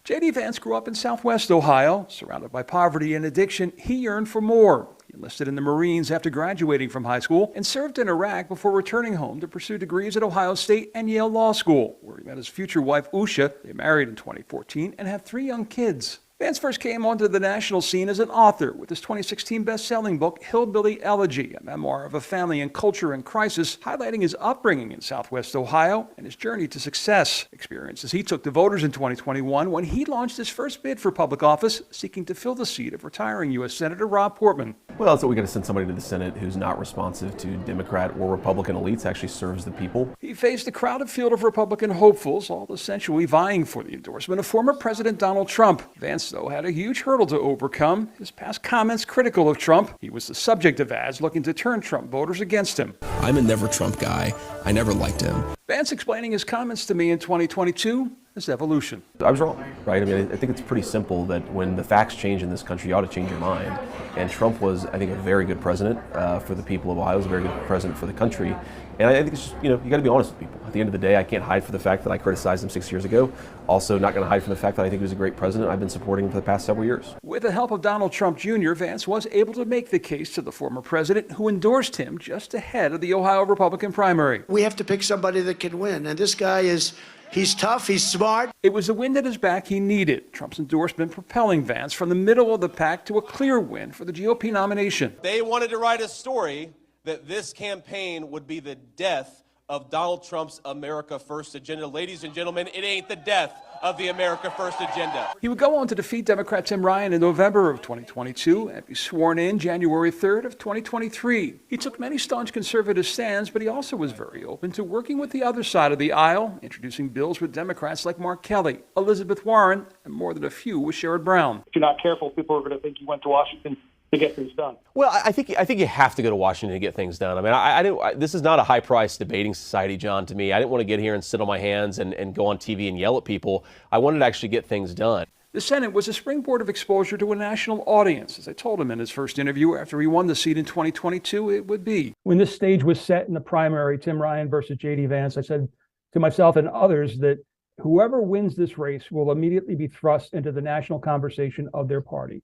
JD Vance grew up in Southwest Ohio. Surrounded by poverty and addiction, he yearned for more. He enlisted in the Marines after graduating from high school and served in Iraq before returning home to pursue degrees at Ohio State and Yale Law School, where he met his future wife, Usha. They married in 2014 and have 3 young kids. Vance first came onto the national scene as an author with his 2016 best-selling book, Hillbilly Elegy, a memoir of a family and culture in crisis, highlighting his upbringing in Southwest Ohio and his journey to success. Experiences he took to voters in 2021 when he launched his first bid for public office, seeking to fill the seat of retiring U.S. Senator Rob Portman. Well, so we got to send somebody to the Senate who's not responsive to Democrat or Republican elites, actually serves the people. He faced a crowded field of Republican hopefuls, all essentially vying for the endorsement of former President Donald Trump. Vance, though, had a huge hurdle to overcome. His past comments critical of Trump. He was the subject of ads looking to turn Trump voters against him. I'm a never Trump guy. I never liked him. Vance explaining his comments to me in 2022 as evolution. I was wrong, right? I mean, I think it's pretty simple that when the facts change in this country, you ought to change your mind. And Trump was, I think, a very good president for the people of Ohio. He was a very good president for the country. And I think it's just, you got to be honest with people. At the end of the day, I can't hide for the fact that I criticized him 6 years ago. Also, not going to hide from the fact that I think he was a great president. I've been supporting him for the past several years. With the help of Donald Trump Jr., Vance was able to make the case to the former president, who endorsed him just ahead of the Ohio Republican primary. We have to pick somebody that can win, and this guy he's tough, he's smart. It was the wind at his back he needed. Trump's endorsement propelling Vance from the middle of the pack to a clear win for the GOP nomination. They wanted to write a story that this campaign would be the death of Donald Trump's America First agenda. Ladies and gentlemen, it ain't the death of the America First agenda. He would go on to defeat Democrat Tim Ryan in November of 2022 and be sworn in January 3rd of 2023. He took many staunch conservative stands, but he also was very open to working with the other side of the aisle, introducing bills with Democrats like Mark Kelly, Elizabeth Warren, and more than a few with Sherrod Brown. If you're not careful, people are going to think you went to Washington to get things done. Well, I think you have to go to Washington to get things done. I mean, this is not a high-priced debating society, John, to me. I didn't want to get here and sit on my hands and go on TV and yell at people. I wanted to actually get things done. The Senate was a springboard of exposure to a national audience. As I told him in his first interview after he won the seat in 2022, it would be. When this stage was set in the primary, Tim Ryan versus JD Vance, I said to myself and others that whoever wins this race will immediately be thrust into the national conversation of their party.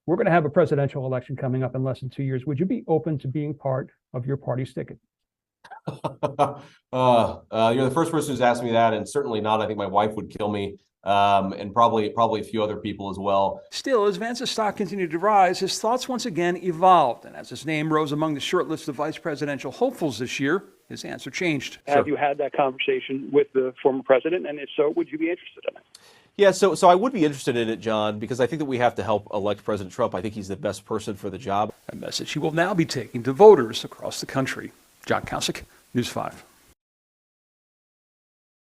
We're going to have a presidential election coming up in less than 2 years. Would you be open to being part of your party's ticket? You're the first person who's asked me that, and certainly not. I think my wife would kill me, and probably a few other people as well. Still, as Vance's stock continued to rise, his thoughts once again evolved. And as his name rose among the short list of vice presidential hopefuls this year, his answer changed. Have you had that conversation with the former president? And if so, would you be interested in it? Yeah, so I would be interested in it, John, because I think that we have to help elect President Trump. I think he's the best person for the job. A message he will now be taking to voters across the country. John Kasich, News 5.